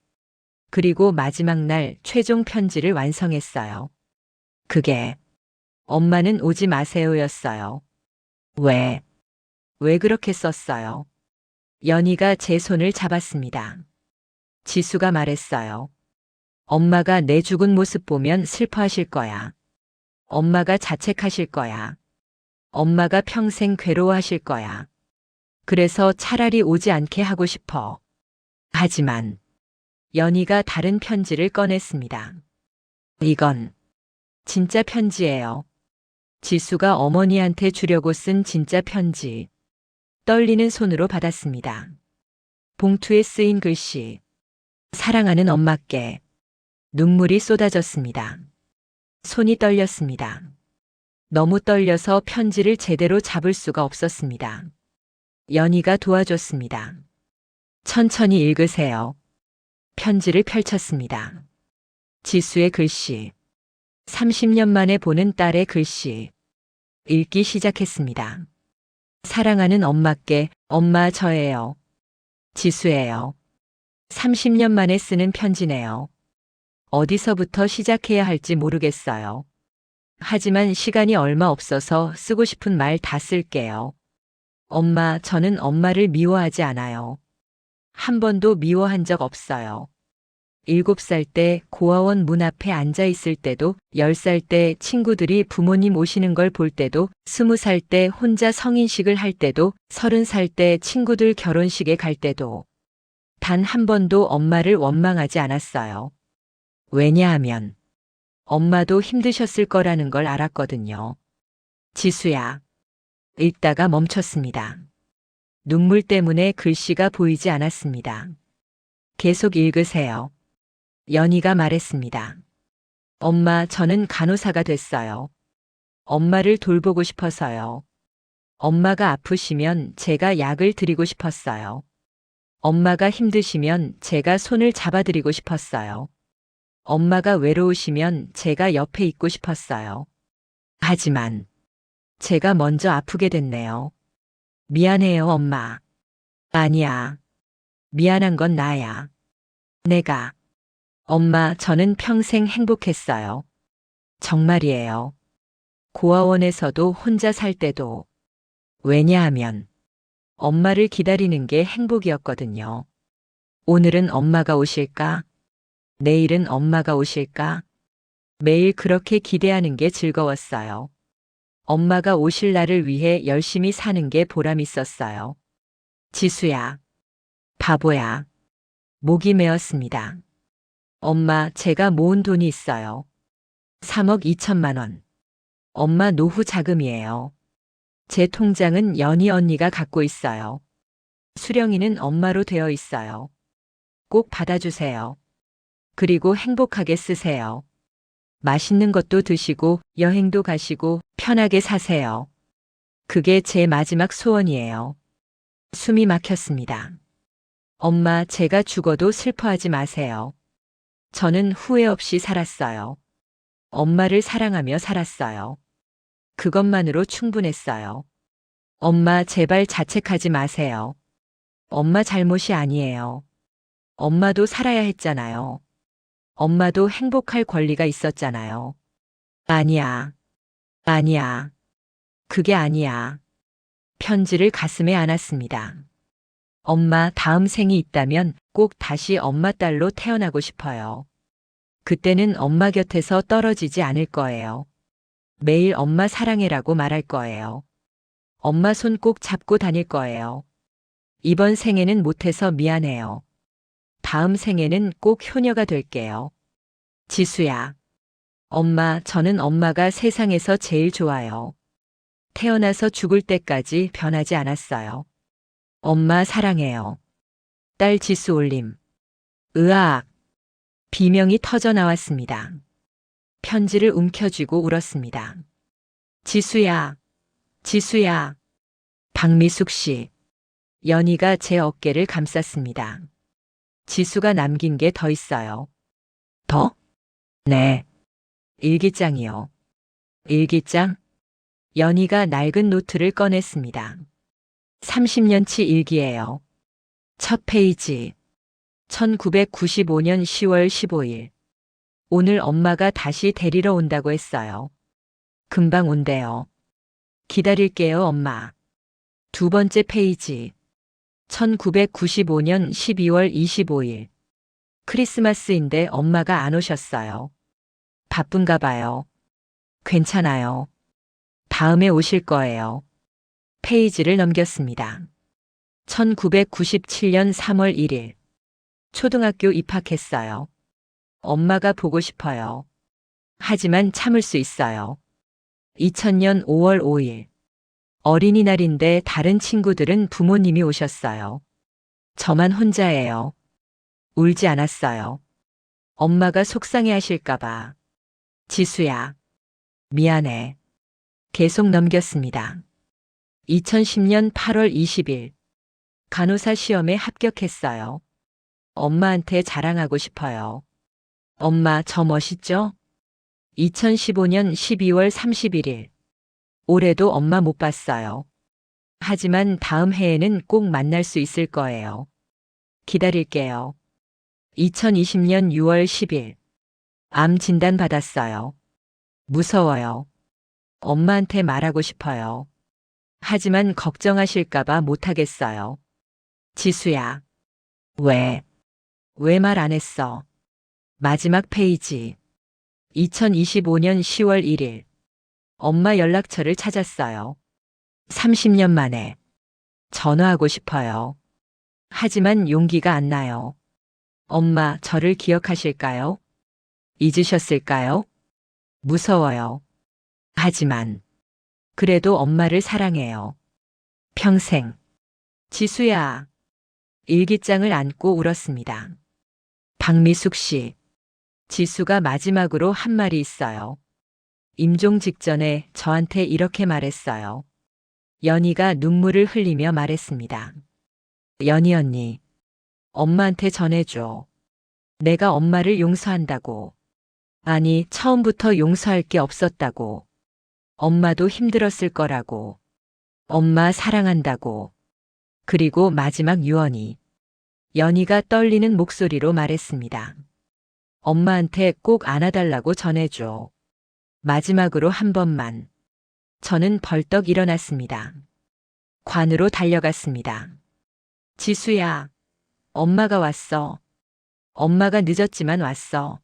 그리고 마지막 날 최종 편지를 완성했어요. 그게 엄마는 오지 마세요였어요. 왜 그렇게 썼어요? 연희가 제 손을 잡았습니다. 지수가 말했어요. 엄마가 내 죽은 모습 보면 슬퍼하실 거야. 엄마가 자책하실 거야. 엄마가 평생 괴로워하실 거야. 그래서 차라리 오지 않게 하고 싶어. 하지만 연희가 다른 편지를 꺼냈습니다. 이건 진짜 편지예요. 지수가 어머니한테 주려고 쓴 진짜 편지. 떨리는 손으로 받았습니다. 봉투에 쓰인 글씨. 사랑하는 엄마께. 눈물이 쏟아졌습니다. 손이 떨렸습니다. 너무 떨려서 편지를 제대로 잡을 수가 없었습니다. 연희가 도와줬습니다. 천천히 읽으세요. 편지를 펼쳤습니다. 지수의 글씨. 30년 만에 보는 딸의 글씨. 읽기 시작했습니다. 사랑하는 엄마께, 엄마 저예요. 지수예요. 30년 만에 쓰는 편지네요. 어디서부터 시작해야 할지 모르겠어요. 하지만 시간이 얼마 없어서 쓰고 싶은 말 다 쓸게요. 엄마, 저는 엄마를 미워하지 않아요. 한 번도 미워한 적 없어요. 7살 때 고아원 문 앞에 앉아 있을 때도, 10살 때 친구들이 부모님 오시는 걸 볼 때도, 20살 때 혼자 성인식을 할 때도, 30살 때 친구들 결혼식에 갈 때도 단 한 번도 엄마를 원망하지 않았어요. 왜냐하면 엄마도 힘드셨을 거라는 걸 알았거든요. 지수야. 읽다가 멈췄습니다. 눈물 때문에 글씨가 보이지 않았습니다. 계속 읽으세요. 연희가 말했습니다. 엄마, 저는 간호사가 됐어요. 엄마를 돌보고 싶어서요. 엄마가 아프시면 제가 약을 드리고 싶었어요. 엄마가 힘드시면 제가 손을 잡아드리고 싶었어요. 엄마가 외로우시면 제가 옆에 있고 싶었어요. 하지만 제가 먼저 아프게 됐네요. 미안해요, 엄마. 아니야. 미안한 건 나야. 내가. 엄마, 저는 평생 행복했어요. 정말이에요. 고아원에서도 혼자 살 때도. 왜냐하면 엄마를 기다리는 게 행복이었거든요. 오늘은 엄마가 오실까? 내일은 엄마가 오실까? 매일 그렇게 기대하는 게 즐거웠어요. 엄마가 오실 날을 위해 열심히 사는 게 보람 있었어요. 지수야, 바보야. 목이 메었습니다. 엄마, 제가 모은 돈이 있어요. 3억 2천만 원. 엄마 노후 자금이에요. 제 통장은 연희 언니가 갖고 있어요. 수령이는 엄마로 되어 있어요. 꼭 받아주세요. 그리고 행복하게 쓰세요. 맛있는 것도 드시고 여행도 가시고 편하게 사세요. 그게 제 마지막 소원이에요. 숨이 막혔습니다. 엄마, 제가 죽어도 슬퍼하지 마세요. 저는 후회 없이 살았어요. 엄마를 사랑하며 살았어요. 그것만으로 충분했어요. 엄마, 제발 자책하지 마세요. 엄마 잘못이 아니에요. 엄마도 살아야 했잖아요. 엄마도 행복할 권리가 있었잖아요. 아니야. 아니야. 그게 아니야. 편지를 가슴에 안았습니다. 엄마, 다음 생이 있다면 꼭 다시 엄마 딸로 태어나고 싶어요. 그때는 엄마 곁에서 떨어지지 않을 거예요. 매일 엄마 사랑해라고 말할 거예요. 엄마 손 꼭 잡고 다닐 거예요. 이번 생에는 못해서 미안해요. 다음 생에는 꼭 효녀가 될게요. 지수야. 엄마, 저는 엄마가 세상에서 제일 좋아요. 태어나서 죽을 때까지 변하지 않았어요. 엄마 사랑해요. 딸 지수 올림. 으악. 비명이 터져 나왔습니다. 편지를 움켜쥐고 울었습니다. 지수야. 지수야. 박미숙 씨. 연희가 제 어깨를 감쌌습니다. 지수가 남긴 게 더 있어요. 더? 네. 일기장이요. 일기장? 연희가 낡은 노트를 꺼냈습니다. 30년치 일기예요. 첫 페이지. 1995년 10월 15일. 오늘 엄마가 다시 데리러 온다고 했어요. 금방 온대요. 기다릴게요, 엄마. 두 번째 페이지. 1995년 12월 25일. 크리스마스인데 엄마가 안 오셨어요. 바쁜가 봐요. 괜찮아요. 다음에 오실 거예요. 페이지를 넘겼습니다. 1997년 3월 1일. 초등학교 입학했어요. 엄마가 보고 싶어요. 하지만 참을 수 있어요. 2000년 5월 5일. 어린이날인데 다른 친구들은 부모님이 오셨어요. 저만 혼자예요. 울지 않았어요. 엄마가 속상해 하실까봐. 지수야. 미안해. 계속 넘겼습니다. 2010년 8월 20일. 간호사 시험에 합격했어요. 엄마한테 자랑하고 싶어요. 엄마, 저 멋있죠? 2015년 12월 31일. 올해도 엄마 못 봤어요. 하지만 다음 해에는 꼭 만날 수 있을 거예요. 기다릴게요. 2020년 6월 10일. 암 진단 받았어요. 무서워요. 엄마한테 말하고 싶어요. 하지만 걱정하실까봐 못하겠어요. 지수야. 왜 말 안 했어? 마지막 페이지. 2025년 10월 1일. 엄마 연락처를 찾았어요. 30년 만에. 전화하고 싶어요. 하지만 용기가 안 나요. 엄마, 저를 기억하실까요? 잊으셨을까요? 무서워요. 하지만 그래도 엄마를 사랑해요. 평생. 지수야. 일기장을 안고 울었습니다. 박미숙 씨. 지수가 마지막으로 한 말이 있어요. 임종 직전에 저한테 이렇게 말했어요. 연희가 눈물을 흘리며 말했습니다. 연희 언니. 엄마한테 전해줘. 내가 엄마를 용서한다고. 아니, 처음부터 용서할 게 없었다고. 엄마도 힘들었을 거라고. 엄마 사랑한다고. 그리고 마지막 유언이. 연희가 떨리는 목소리로 말했습니다. 엄마한테 꼭 안아달라고 전해줘. 마지막으로 한 번만. 저는 벌떡 일어났습니다. 관으로 달려갔습니다. 지수야, 엄마가 왔어. 엄마가 늦었지만 왔어.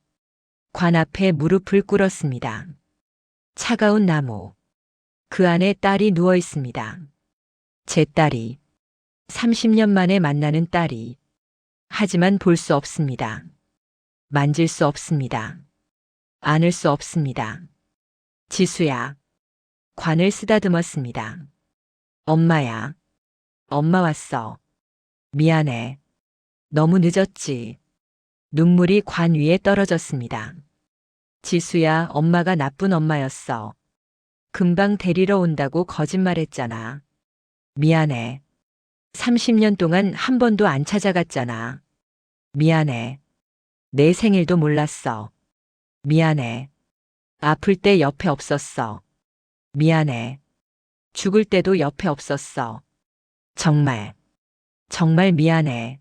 관 앞에 무릎을 꿇었습니다. 차가운 나무. 그 안에 딸이 누워 있습니다. 제 딸이. 30년 만에 만나는 딸이. 하지만 볼 수 없습니다. 만질 수 없습니다. 안을 수 없습니다. 지수야. 관을 쓰다듬었습니다. 엄마야. 엄마 왔어. 미안해. 너무 늦었지. 눈물이 관 위에 떨어졌습니다. 지수야, 엄마가 나쁜 엄마였어. 금방 데리러 온다고 거짓말했잖아. 미안해. 30년 동안 한 번도 안 찾아갔잖아. 미안해. 내 생일도 몰랐어. 미안해. 아플 때 옆에 없었어. 미안해. 죽을 때도 옆에 없었어. 정말, 정말 미안해.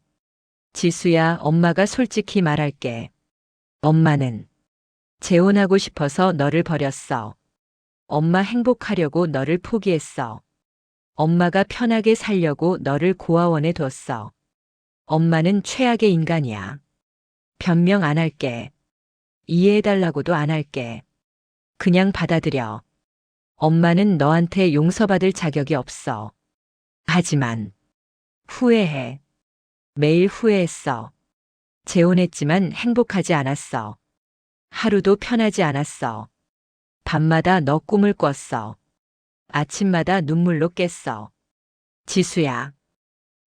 지수야, 엄마가 솔직히 말할게. 엄마는 재혼하고 싶어서 너를 버렸어. 엄마 행복하려고 너를 포기했어. 엄마가 편하게 살려고 너를 고아원에 뒀어. 엄마는 최악의 인간이야. 변명 안 할게. 이해해달라고도 안 할게. 그냥 받아들여. 엄마는 너한테 용서받을 자격이 없어. 하지만 후회해. 매일 후회했어. 재혼했지만 행복하지 않았어. 하루도 편하지 않았어. 밤마다 너 꿈을 꿨어. 아침마다 눈물로 깼어. 지수야.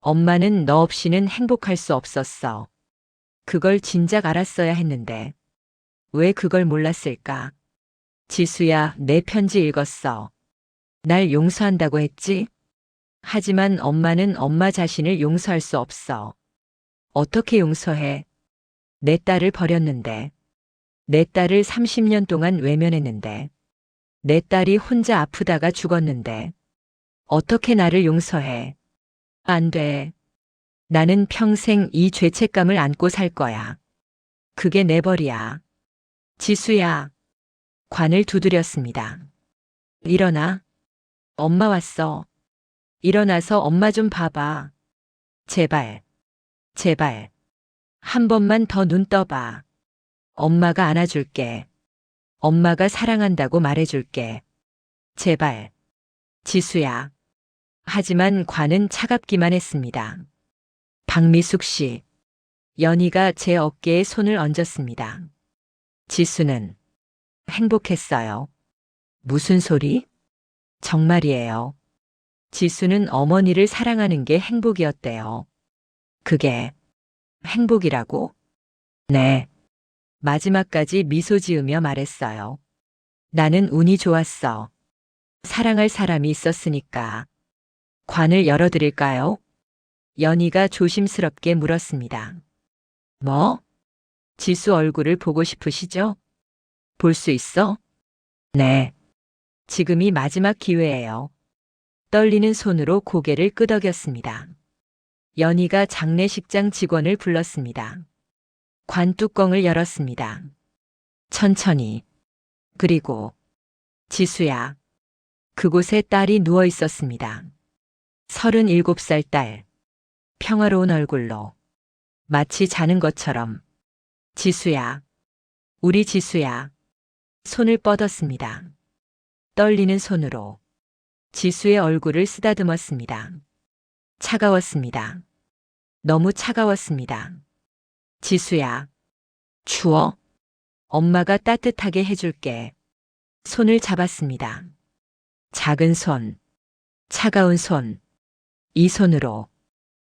엄마는 너 없이는 행복할 수 없었어. 그걸 진작 알았어야 했는데. 왜 그걸 몰랐을까? 지수야, 내 편지 읽었어. 날 용서한다고 했지? 하지만 엄마는 엄마 자신을 용서할 수 없어. 어떻게 용서해? 내 딸을 버렸는데. 내 딸을 30년 동안 외면했는데. 내 딸이 혼자 아프다가 죽었는데. 어떻게 나를 용서해? 안 돼. 나는 평생 이 죄책감을 안고 살 거야. 그게 내 벌이야. 지수야. 관을 두드렸습니다. 일어나. 엄마 왔어. 일어나서 엄마 좀 봐봐. 제발. 제발. 한 번만 더 눈 떠봐. 엄마가 안아줄게. 엄마가 사랑한다고 말해줄게. 제발. 지수야. 하지만 관은 차갑기만 했습니다. 박미숙 씨. 연희가 제 어깨에 손을 얹었습니다. 지수는 행복했어요. 무슨 소리? 정말이에요. 지수는 어머니를 사랑하는 게 행복이었대요. 그게 행복이라고? 네. 마지막까지 미소 지으며 말했어요. 나는 운이 좋았어. 사랑할 사람이 있었으니까. 관을 열어드릴까요? 연희가 조심스럽게 물었습니다. 뭐? 지수 얼굴을 보고 싶으시죠? 볼 수 있어? 네. 지금이 마지막 기회예요. 떨리는 손으로 고개를 끄덕였습니다. 연희가 장례식장 직원을 불렀습니다. 관 뚜껑을 열었습니다. 천천히. 그리고 지수야. 그곳에 딸이 누워 있었습니다. 37살 딸. 평화로운 얼굴로. 마치 자는 것처럼. 지수야. 우리 지수야. 손을 뻗었습니다. 떨리는 손으로. 지수의 얼굴을 쓰다듬었습니다. 차가웠습니다. 너무 차가웠습니다. 지수야. 추워? 엄마가 따뜻하게 해줄게. 손을 잡았습니다. 작은 손. 차가운 손. 이 손으로.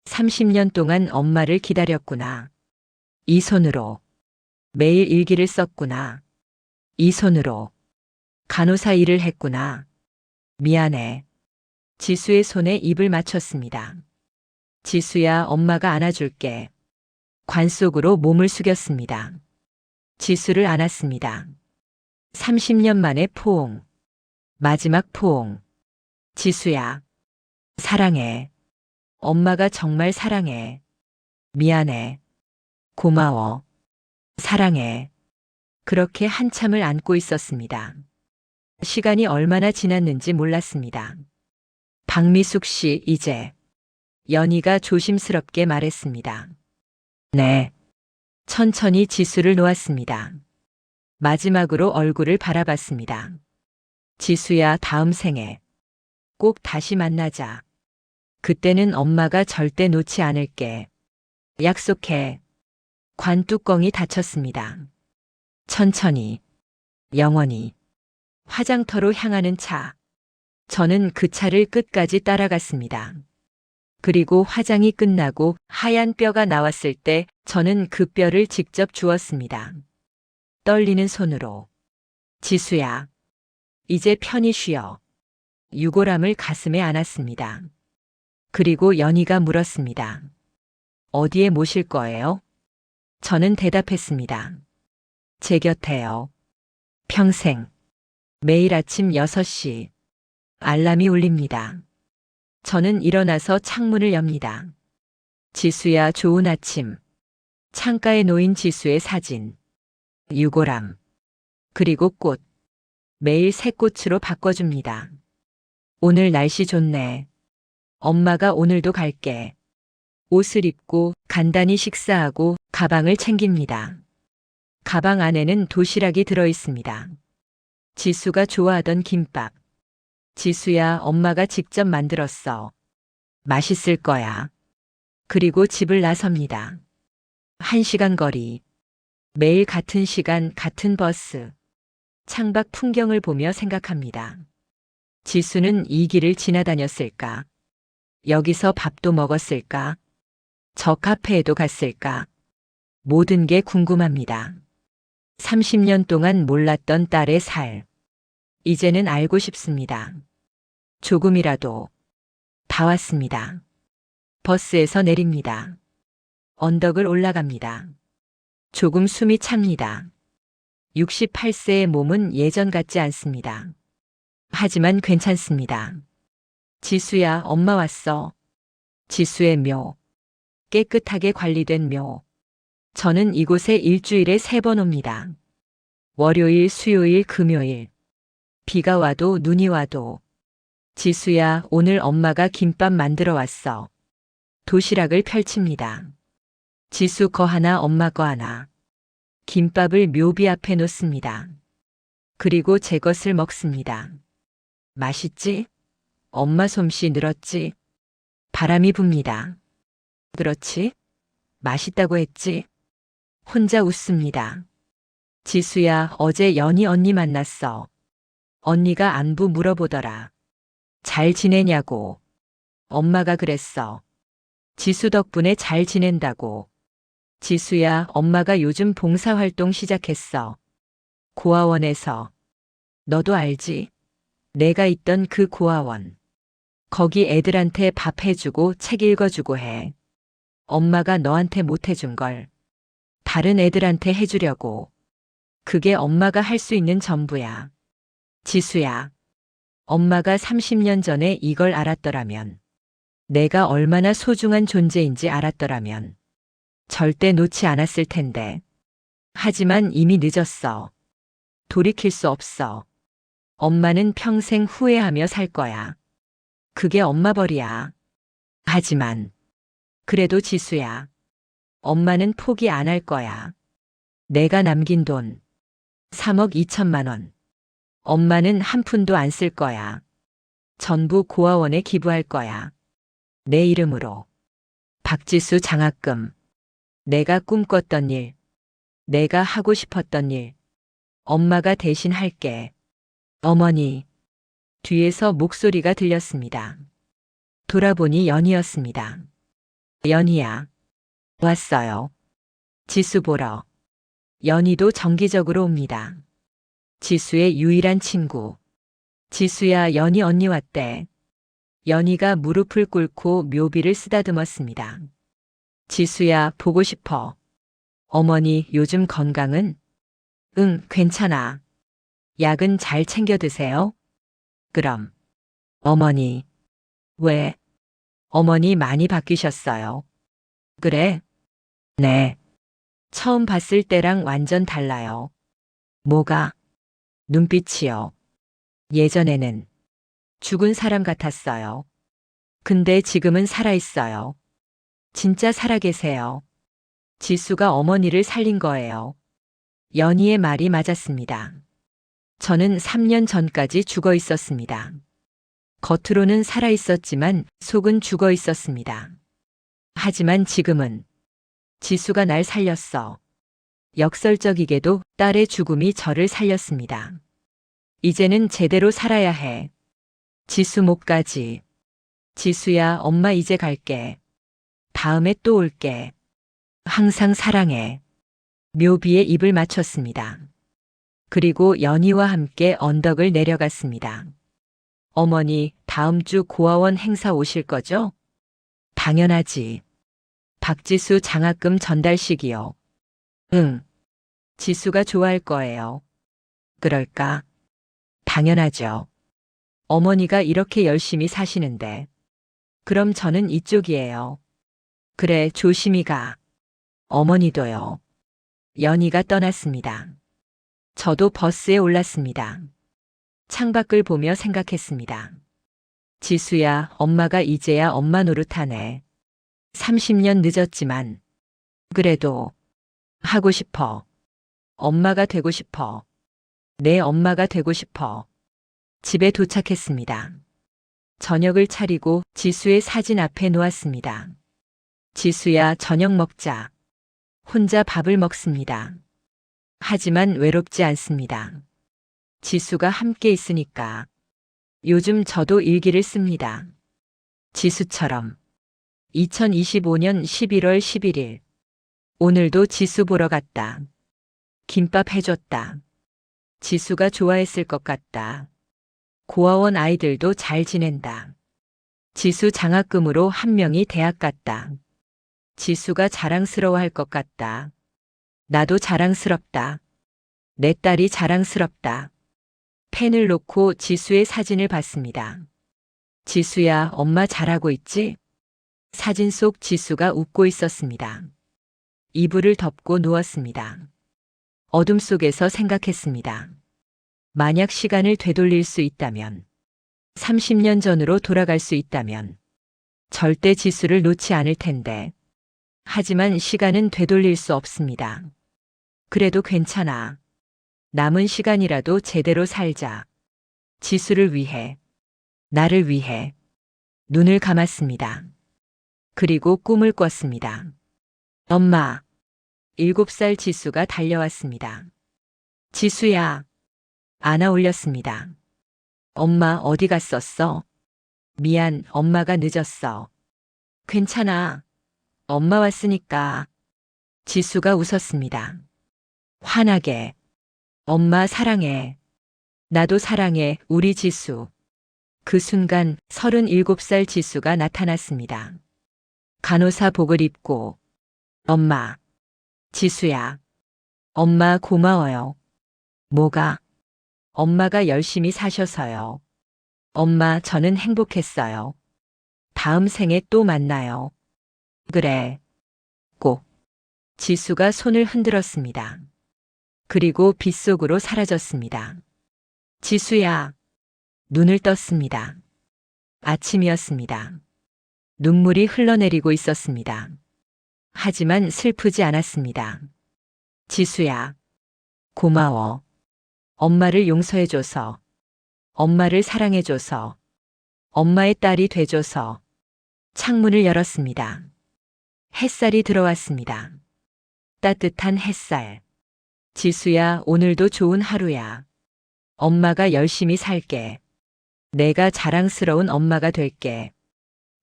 30년 동안 엄마를 기다렸구나. 이 손으로. 매일 일기를 썼구나. 이 손으로. 간호사 일을 했구나. 미안해. 지수의 손에 입을 맞췄습니다. 지수야, 엄마가 안아줄게. 관 속으로 몸을 숙였습니다. 지수를 안았습니다. 30년 만에 포옹. 마지막 포옹. 지수야. 사랑해. 엄마가 정말 사랑해. 미안해. 고마워. 사랑해. 그렇게 한참을 안고 있었습니다. 시간이 얼마나 지났는지 몰랐습니다. 박미숙 씨, 이제. 연희가 조심스럽게 말했습니다. 네. 천천히 지수를 놓았습니다. 마지막으로 얼굴을 바라봤습니다. 지수야, 다음 생에 꼭 다시 만나자. 그때는 엄마가 절대 놓지 않을게. 약속해. 관 뚜껑이 닫혔습니다. 천천히, 영원히. 화장터로 향하는 차. 저는 그 차를 끝까지 따라갔습니다. 그리고 화장이 끝나고 하얀 뼈가 나왔을 때 저는 그 뼈를 직접 주었습니다. 떨리는 손으로. 지수야, 이제 편히 쉬어. 유골함을 가슴에 안았습니다. 그리고 연희가 물었습니다. 어디에 모실 거예요? 저는 대답했습니다. 제 곁에요. 평생. 매일 아침 6시. 알람이 울립니다. 저는 일어나서 창문을 엽니다. 지수야, 좋은 아침. 창가에 놓인 지수의 사진. 유골함. 그리고 꽃. 매일 새 꽃으로 바꿔줍니다. 오늘 날씨 좋네. 엄마가 오늘도 갈게. 옷을 입고 간단히 식사하고 가방을 챙깁니다. 가방 안에는 도시락이 들어 있습니다. 지수가 좋아하던 김밥. 지수야, 엄마가 직접 만들었어. 맛있을 거야. 그리고 집을 나섭니다. 1시간 거리. 매일 같은 시간, 같은 버스. 창밖 풍경을 보며 생각합니다. 지수는 이 길을 지나다녔을까? 여기서 밥도 먹었을까? 저 카페에도 갔을까? 모든 게 궁금합니다. 30년 동안 몰랐던 딸의 살. 이제는 알고 싶습니다. 조금이라도. 다 왔습니다. 버스에서 내립니다. 언덕을 올라갑니다. 조금 숨이 찹니다. 68세의 몸은 예전 같지 않습니다. 하지만 괜찮습니다. 지수야, 엄마 왔어. 지수의 묘. 깨끗하게 관리된 묘. 저는 이곳에 일주일에 3번 옵니다. 월요일, 수요일, 금요일. 비가 와도 눈이 와도. 지수야, 오늘 엄마가 김밥 만들어 왔어. 도시락을 펼칩니다. 지수 거 하나, 엄마 거 하나. 김밥을 묘비 앞에 놓습니다. 그리고 제 것을 먹습니다. 맛있지? 엄마 솜씨 늘었지? 바람이 붑니다. 그렇지? 맛있다고 했지? 혼자 웃습니다. 지수야, 어제 연희 언니 만났어. 언니가 안부 물어보더라. 잘 지내냐고. 엄마가 그랬어. 지수 덕분에 잘 지낸다고. 지수야, 엄마가 요즘 봉사활동 시작했어. 고아원에서. 너도 알지? 내가 있던 그 고아원. 거기 애들한테 밥 해주고 책 읽어주고 해. 엄마가 너한테 못 해준 걸 다른 애들한테 해주려고. 그게 엄마가 할 수 있는 전부야. 지수야, 엄마가 30년 전에 이걸 알았더라면, 내가 얼마나 소중한 존재인지 알았더라면, 절대 놓지 않았을 텐데. 하지만 이미 늦었어. 돌이킬 수 없어. 엄마는 평생 후회하며 살 거야. 그게 엄마 벌이야. 하지만, 그래도 지수야, 엄마는 포기 안 할 거야. 내가 남긴 돈, 3억 2천만 원. 엄마는 한 푼도 안 쓸 거야. 전부 고아원에 기부할 거야. 내 이름으로. 박지수 장학금. 내가 꿈꿨던 일. 내가 하고 싶었던 일. 엄마가 대신 할게. 어머니. 뒤에서 목소리가 들렸습니다. 돌아보니 연희였습니다. 연희야. 왔어요. 지수 보러. 연희도 정기적으로 옵니다. 지수의 유일한 친구. 지수야, 연희 언니 왔대. 연희가 무릎을 꿇고 묘비를 쓰다듬었습니다. 지수야, 보고 싶어. 어머니, 요즘 건강은? 응, 괜찮아. 약은 잘 챙겨 드세요? 그럼. 어머니. 왜? 어머니 많이 바뀌셨어요. 그래? 네. 처음 봤을 때랑 완전 달라요. 뭐가? 눈빛이요. 예전에는 죽은 사람 같았어요. 근데 지금은 살아있어요. 진짜 살아계세요. 지수가 어머니를 살린 거예요. 연희의 말이 맞았습니다. 저는 3년 전까지 죽어 있었습니다. 겉으로는 살아 있었지만 속은 죽어 있었습니다. 하지만 지금은 지수가 날 살렸어. 역설적이게도 딸의 죽음이 저를 살렸습니다. 이제는 제대로 살아야 해. 지수 목까지. 지수야, 엄마 이제 갈게. 다음에 또 올게. 항상 사랑해. 묘비에 입을 맞췄습니다. 그리고 연희와 함께 언덕을 내려갔습니다. 어머니, 다음 주 고아원 행사 오실 거죠? 당연하지. 박지수 장학금 전달식이요. 응. 지수가 좋아할 거예요. 그럴까? 당연하죠. 어머니가 이렇게 열심히 사시는데. 그럼 저는 이쪽이에요. 그래, 조심히 가. 어머니도요. 연희가 떠났습니다. 저도 버스에 올랐습니다. 창밖을 보며 생각했습니다. 지수야, 엄마가 이제야 엄마 노릇하네. 30년 늦었지만. 그래도 하고 싶어. 엄마가 되고 싶어. 내 엄마가 되고 싶어. 집에 도착했습니다. 저녁을 차리고 지수의 사진 앞에 놓았습니다. 지수야, 저녁 먹자. 혼자 밥을 먹습니다. 하지만 외롭지 않습니다. 지수가 함께 있으니까. 요즘 저도 일기를 씁니다. 지수처럼. 2025년 11월 11일. 오늘도 지수 보러 갔다. 김밥 해줬다. 지수가 좋아했을 것 같다. 고아원 아이들도 잘 지낸다. 지수 장학금으로 한 명이 대학 갔다. 지수가 자랑스러워할 것 같다. 나도 자랑스럽다. 내 딸이 자랑스럽다. 펜을 놓고 지수의 사진을 봤습니다. 지수야, 엄마 잘하고 있지? 사진 속 지수가 웃고 있었습니다. 이불을 덮고 누웠습니다. 어둠 속에서 생각했습니다. 만약 시간을 되돌릴 수 있다면, 30년 전으로 돌아갈 수 있다면, 절대 지수를 놓지 않을 텐데. 하지만 시간은 되돌릴 수 없습니다. 그래도 괜찮아. 남은 시간이라도 제대로 살자. 지수를 위해, 나를 위해. 눈을 감았습니다. 그리고 꿈을 꿨습니다. 엄마. 7살 지수가 달려왔습니다. 지수야. 안아 올렸습니다. 엄마 어디 갔었어? 미안, 엄마가 늦었어. 괜찮아. 엄마 왔으니까. 지수가 웃었습니다. 환하게. 엄마 사랑해. 나도 사랑해, 우리 지수. 그 순간 37살 지수가 나타났습니다. 간호사복을 입고. 엄마. 지수야. 엄마 고마워요. 뭐가? 엄마가 열심히 사셔서요. 엄마, 저는 행복했어요. 다음 생에 또 만나요. 그래. 꼭. 지수가 손을 흔들었습니다. 그리고 빗속으로 사라졌습니다. 지수야. 눈을 떴습니다. 아침이었습니다. 눈물이 흘러내리고 있었습니다. 하지만 슬프지 않았습니다. 지수야. 고마워. 엄마를 용서해줘서. 엄마를 사랑해줘서. 엄마의 딸이 돼줘서. 창문을 열었습니다. 햇살이 들어왔습니다. 따뜻한 햇살. 지수야, 오늘도 좋은 하루야. 엄마가 열심히 살게. 내가 자랑스러운 엄마가 될게.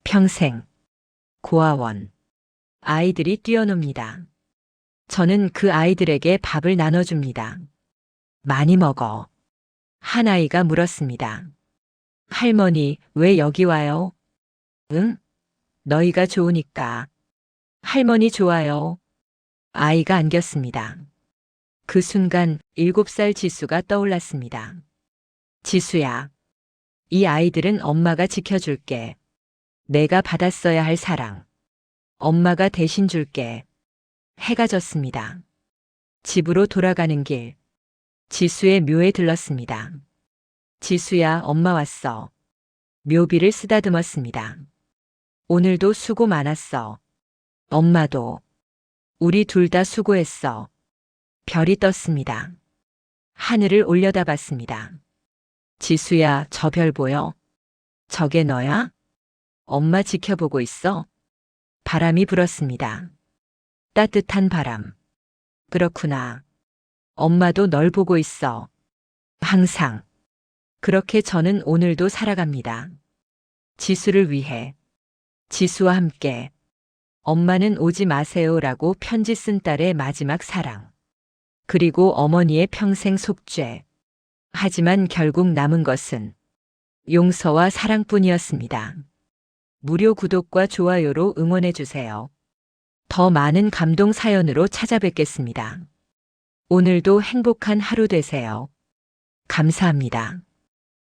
평생. 고아원. 아이들이 뛰어놉니다. 저는 그 아이들에게 밥을 나눠줍니다. 많이 먹어. 한 아이가 물었습니다. 할머니, 왜 여기 와요? 응? 너희가 좋으니까. 할머니 좋아요. 아이가 안겼습니다. 그 순간 7살 지수가 떠올랐습니다. 지수야, 이 아이들은 엄마가 지켜줄게. 내가 받았어야 할 사랑. 엄마가 대신 줄게. 해가 졌습니다. 집으로 돌아가는 길. 지수의 묘에 들렀습니다. 지수야, 엄마 왔어. 묘비를 쓰다듬었습니다. 오늘도 수고 많았어. 엄마도. 우리 둘 다 수고했어. 별이 떴습니다. 하늘을 올려다봤습니다. 지수야, 저 별 보여? 저게 너야? 엄마 지켜보고 있어? 바람이 불었습니다. 따뜻한 바람. 그렇구나. 엄마도 널 보고 있어. 항상. 그렇게 저는 오늘도 살아갑니다. 지수를 위해. 지수와 함께. 엄마는 오지 마세요라고 편지 쓴 딸의 마지막 사랑. 그리고 어머니의 평생 속죄. 하지만 결국 남은 것은 용서와 사랑뿐이었습니다. 무료 구독과 좋아요로 응원해주세요. 더 많은 감동 사연으로 찾아뵙겠습니다. 오늘도 행복한 하루 되세요. 감사합니다.